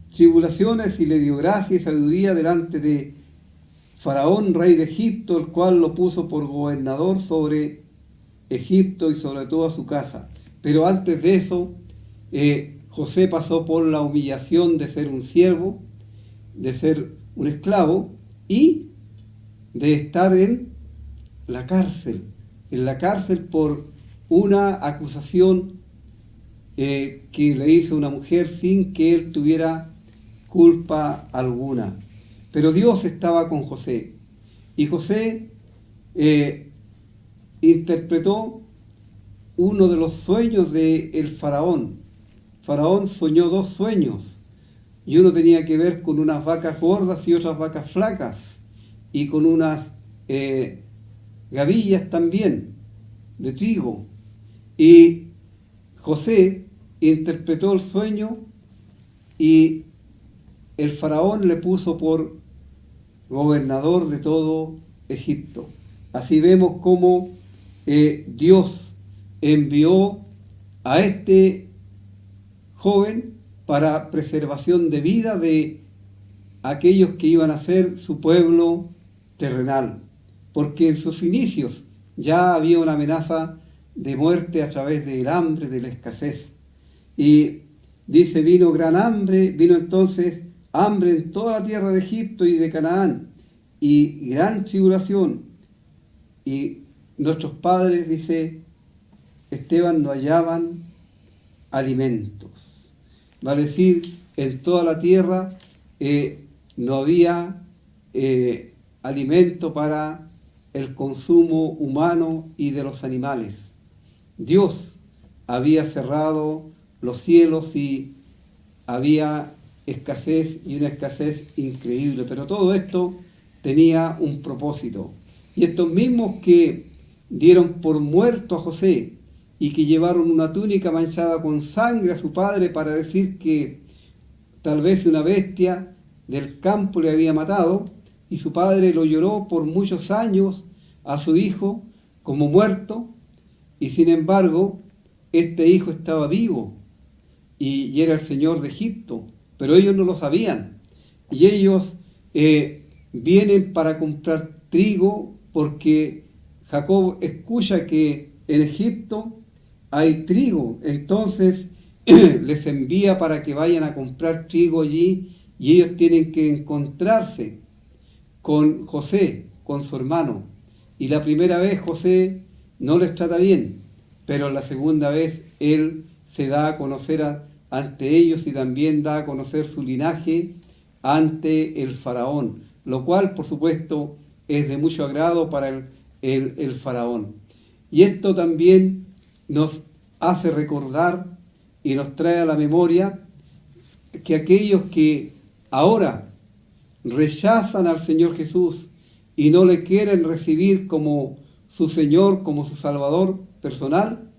tribulaciones y le dio gracia y sabiduría delante de Faraón, rey de Egipto, el cual lo puso por gobernador sobre Egipto y sobre toda su casa. Pero antes de eso, José pasó por la humillación de ser un siervo, de ser un esclavo y de estar en la cárcel por una acusación que le hizo una mujer sin que él tuviera culpa alguna. Pero Dios estaba con José y José interpretó uno de los sueños del faraón. Faraón soñó 2 sueños y uno tenía que ver con unas vacas gordas y otras vacas flacas y con unas gavillas también de trigo. Y José interpretó el sueño y el faraón le puso por gobernador de todo Egipto. Así vemos cómo Dios envió a este joven para preservación de vida de aquellos que iban a ser su pueblo terrenal, porque en sus inicios ya había una amenaza de muerte a través del hambre, de la escasez. Y dice, vino gran hambre, vino entonces hambre en toda la tierra de Egipto y de Canaán, y gran tribulación. Y nuestros padres, dice Esteban, no hallaban alimentos. Vale decir, en toda la tierra no había alimento para el consumo humano y de los animales. Dios había cerrado los cielos y había escasez, y una escasez increíble, pero todo esto tenía un propósito. Y estos mismos que dieron por muerto a José y que llevaron una túnica manchada con sangre a su padre para decir que tal vez una bestia del campo le había matado, y su padre lo lloró por muchos años a su hijo como muerto, y sin embargo este hijo estaba vivo y era el señor de Egipto, pero ellos no lo sabían. Y ellos vienen para comprar trigo porque Jacob escucha que en Egipto hay trigo, entonces les envía para que vayan a comprar trigo allí, y ellos tienen que encontrarse con José, con su hermano. Y la primera vez José no les trata bien, pero la segunda vez él se da a conocer ante ellos y también da a conocer su linaje ante el faraón, lo cual por supuesto es de mucho agrado para el faraón. Y esto también nos hace recordar y nos trae a la memoria que aquellos que ahora rechazan al Señor Jesús y no le quieren recibir como su Señor, como su Salvador personal,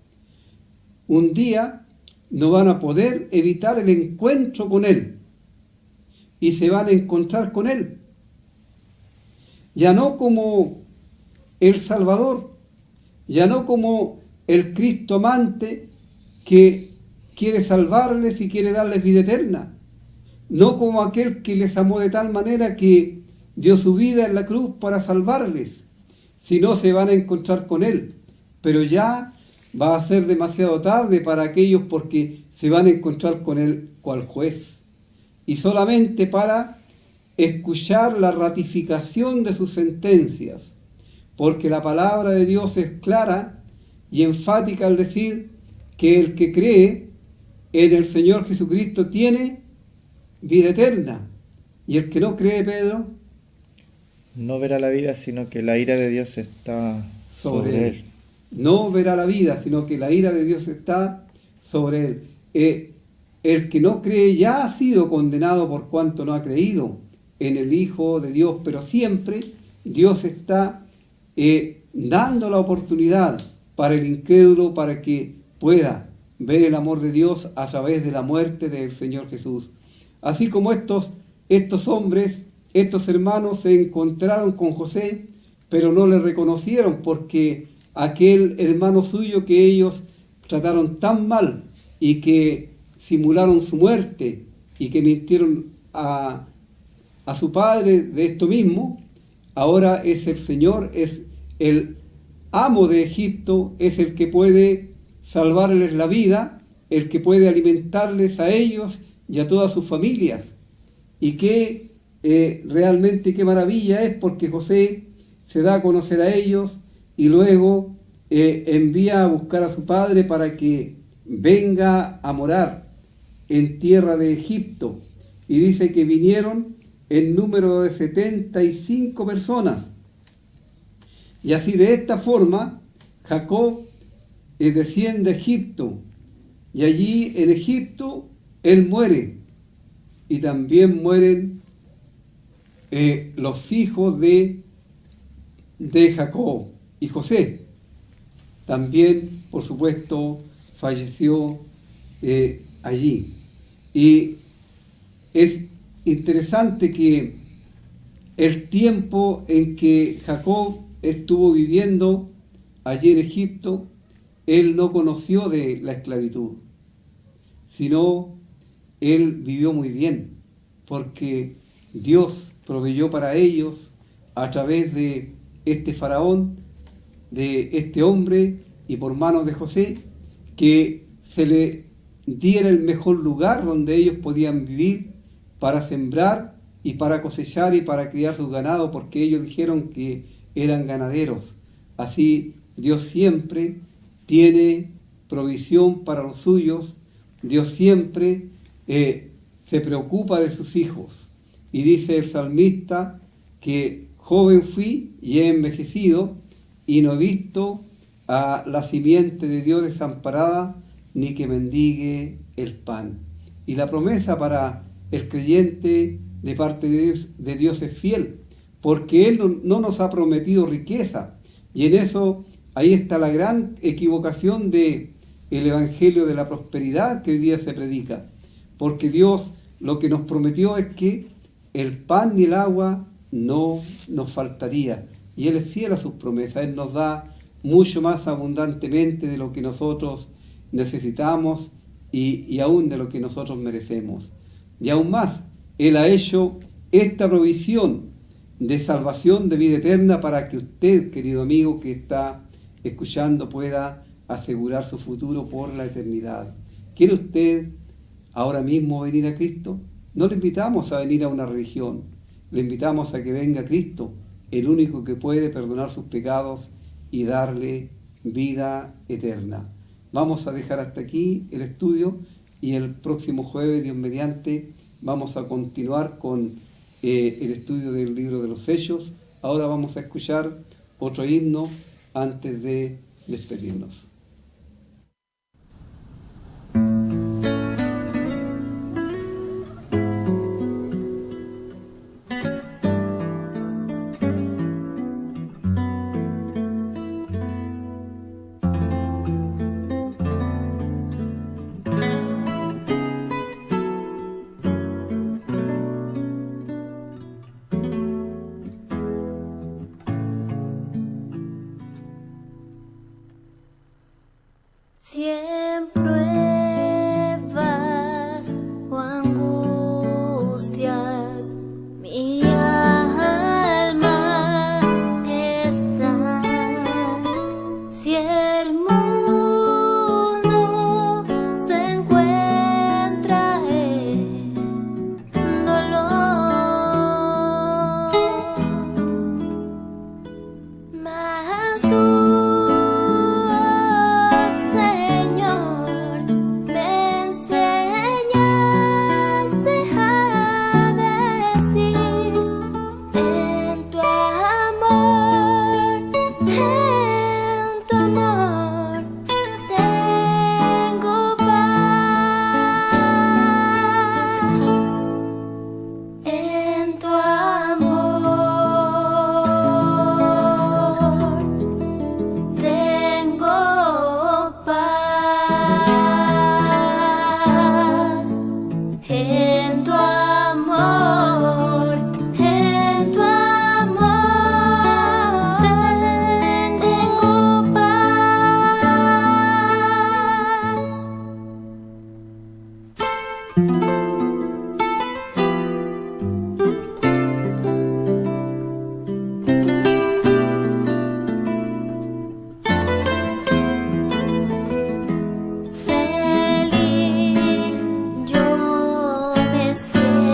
un día no van a poder evitar el encuentro con Él y se van a encontrar con Él, ya no como el Salvador, ya no como el Cristo amante que quiere salvarles y quiere darles vida eterna, no como aquel que les amó de tal manera que dio su vida en la cruz para salvarles, sino se van a encontrar con Él. Pero ya va a ser demasiado tarde para aquellos, porque se van a encontrar con Él cual juez, y solamente para escuchar la ratificación de sus sentencias, porque la palabra de Dios es clara y enfática al decir que el que cree en el Señor Jesucristo tiene vida eterna, y el que no cree, Pedro, No verá la vida, sino que la ira de Dios está sobre él. no verá la vida, sino que la ira de Dios está sobre él. El que no cree ya ha sido condenado por cuanto no ha creído en el Hijo de Dios, pero siempre Dios está dando la oportunidad para el incrédulo para que pueda ver el amor de Dios a través de la muerte del Señor Jesús. Así como estos hombres, estos hermanos se encontraron con José, pero no le reconocieron porque aquel hermano suyo que ellos trataron tan mal y que simularon su muerte y que mintieron a su padre de esto mismo, ahora es el Señor, es el amo de Egipto, es el que puede salvarles la vida, el que puede alimentarles a ellos y a todas sus familias. Y que realmente qué maravilla es, porque José se da a conocer a ellos y luego envía a buscar a su padre para que venga a morar en tierra de Egipto. Y dice que vinieron en número de 75 personas. Y así de esta forma Jacob desciende a Egipto, y allí en Egipto él muere, y también mueren los hijos de Jacob. Y José también, por supuesto, falleció allí. Y es interesante que el tiempo en que Jacob estuvo viviendo allí en Egipto, él no conoció de la esclavitud, sino él vivió muy bien, porque Dios proveyó para ellos a través de este faraón, de este hombre y por manos de José, que se le diera el mejor lugar donde ellos podían vivir para sembrar y para cosechar y para criar sus ganados, porque ellos dijeron que eran ganaderos. Así Dios siempre tiene provisión para los suyos, Dios siempre se preocupa de sus hijos. Y dice el salmista que joven fui y he envejecido y no he visto a la simiente de Dios desamparada ni que mendigue el pan. Y la promesa para el creyente de parte de Dios es fiel, porque Él no nos ha prometido riqueza. Y en eso, ahí está la gran equivocación del Evangelio de la prosperidad que hoy día se predica. Porque Dios lo que nos prometió es que el pan ni el agua no nos faltaría. Y Él es fiel a sus promesas. Él nos da mucho más abundantemente de lo que nosotros necesitamos y aún de lo que nosotros merecemos. Y aún más, Él ha hecho esta provisión de salvación, de vida eterna, para que usted, querido amigo que está escuchando, pueda asegurar su futuro por la eternidad. ¿Quiere usted ahora mismo venir a Cristo? No le invitamos a venir a una religión, le invitamos a que venga a Cristo, el único que puede perdonar sus pecados y darle vida eterna. Vamos a dejar hasta aquí el estudio y el próximo jueves, Dios mediante, vamos a continuar con el estudio del libro de los Hechos. Ahora vamos a escuchar otro himno antes de despedirnos. Cien pruebas o angustias, mi alma está. Si el mundo se encuentra en dolor, mas tú, feliz yo me siento.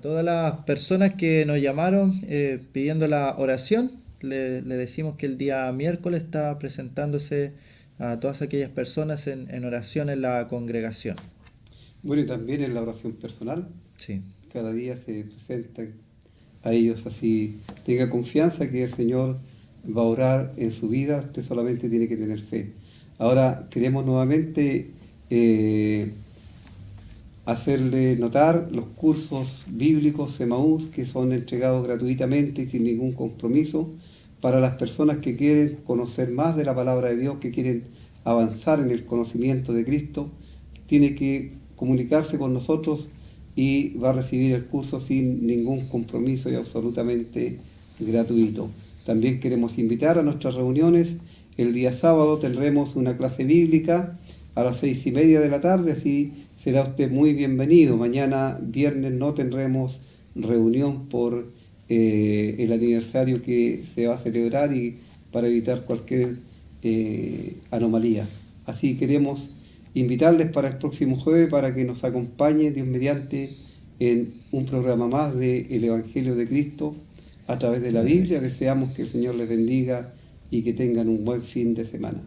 todas las personas que nos llamaron pidiendo la oración, le decimos que el día miércoles está presentándose a todas aquellas personas en oración en la congregación. Bueno, y también en la oración personal, Sí, cada día se presentan a ellos así. Tenga confianza que el Señor va a orar en su vida, usted solamente tiene que tener fe. Ahora queremos nuevamente hacerle notar los cursos bíblicos Emaús que son entregados gratuitamente y sin ningún compromiso para las personas que quieren conocer más de la palabra de Dios, que quieren avanzar en el conocimiento de Cristo. Tiene que comunicarse con nosotros y va a recibir el curso sin ningún compromiso y absolutamente gratuito. También queremos invitar a nuestras reuniones. El día sábado tendremos una clase bíblica a las 6:30 de la tarde, así será usted muy bienvenido. Mañana viernes no tendremos reunión por el aniversario que se va a celebrar y para evitar cualquier anomalía. Así queremos invitarles para el próximo jueves para que nos acompañe Dios mediante en un programa más de El Evangelio de Cristo a través de la Biblia. Deseamos que el Señor les bendiga y que tengan un buen fin de semana.